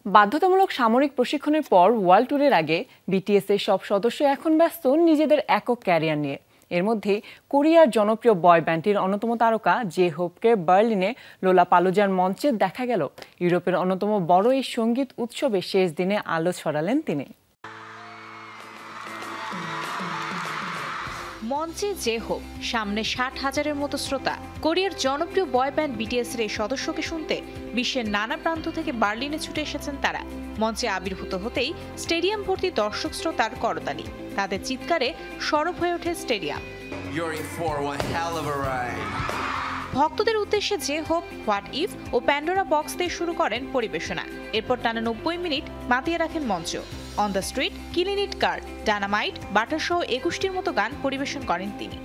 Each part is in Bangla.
বাধ্যতামূলক সামরিক প্রশিক্ষণের পর ওয়ার্ল্ড ট্যুরের আগে বিটিএস এর সব সদস্য এখন ব্যস্ত নিজেদের একক ক্যারিয়ার নিয়ে। এর মধ্যে কোরিয়ার জনপ্রিয় বয় ব্যান্ডটির অন্যতম তারকা জে হোপকে বার্লিনে লোলাপালুজার মঞ্চে দেখা গেল। ইউরোপের অন্যতম বড় এই সঙ্গীত উৎসবে শেষ দিনে আলো ছড়ালেন তিনি। মঞ্চে জে হোপ, সামনে 60,000-এর মতো শ্রোতা। কোরিয়ার জনপ্রিয় বয় ব্যান্ড বিটিএস এর এই সদস্যকে শুনতে বিশ্বের নানা প্রান্ত থেকে বার্লিনে ছুটে এসেছেন তারা। মঞ্চে আবির্ভূত হতেই স্টেডিয়াম ভর্তি দর্শক শ্রোতার করতালি, তাদের চিৎকারে সরব হয়ে ওঠে স্টেডিয়াম। ভক্তদের উদ্দেশ্যে জে হোপ, হোয়াট ইফ ও প্যান্ডোরা বক্স দিয়ে শুরু করেন পরিবেশনা। এরপর টানা 90 মিনিট মাতিয়ে রাখেন মঞ্চ। On the street, killing it car, dynamite, butter সহ 21টির মতো গান পরিবেশন করেন তিনি।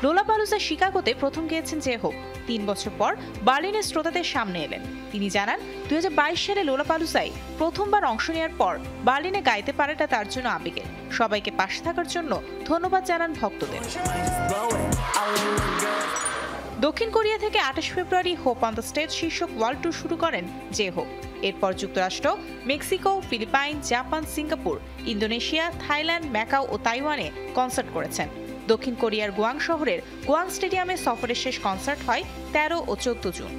লোলাপালুজা শিকাগোতে প্রথম গেয়েছেন জে হোপ। 3 বছর পর বার্লিনের শ্রোতাদের সামনে এলেন। তিনি জানান, 2022 সালে লোলাপালুজায় প্রথমবার অংশ নেওয়ার পর বার্লিনে গাইতে পারাটা তার জন্য আবেগের। সবাইকে পাশে থাকার জন্য ধন্যবাদ জানান ভক্তদের। দক্ষিণ কোরিয়া থেকে 28 February hope on the stage শীর্ষক ওয়ার্ল্ড ট্যুর শুরু করেন জে হোপ। এরপর যুক্তরাষ্ট্র, Mexico, Philippines, Japan, Singapore, Indonesia, Thailand, Macau ও তাইওয়ানে কনসার্ট করেছেন। দক্ষিণ কোরিয়ার গোয়াং শহরের গোয়াং স্টেডিয়ামে সফরের শেষ কনসার্ট হয় 13 ও 14 জুন।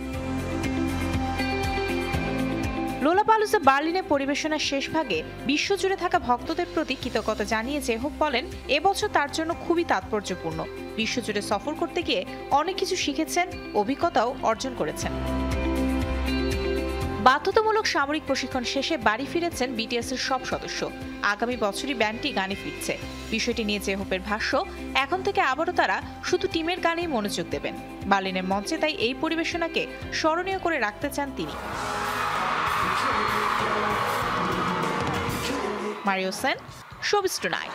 লোলাপালুজা বার্লিনে পরিবেশনার শেষ ভাগে বিশ্বজুড়ে থাকা ভক্তদের প্রতি কৃতজ্ঞতা জানিয়ে জে হোপ বলেন, এবছর তার জন্য খুবই তাৎপর্যপূর্ণ। বিশ্বজুড়ে সফর করতে গিয়ে অনেক কিছু শিখেছেন, অভিজ্ঞতাও অর্জন করেছেন। বাধ্যতামূলক সামরিক প্রশিক্ষণ শেষে বাড়ি ফিরেছেন বিটিএস এর সব সদস্য। আগামী বছরই ব্যান্ডটি গানে ফিরছে। বিষয়টি নিয়ে জে হোপের ভাষ্য, এখন থেকে আবারও তারা শুধু টিমের গানেই মনোযোগ দেবেন। বার্লিনের মঞ্চে তাই এই পরিবেশনাকে স্মরণীয় করে রাখতে চান তিনি। Mario Sen, showbiz tonight.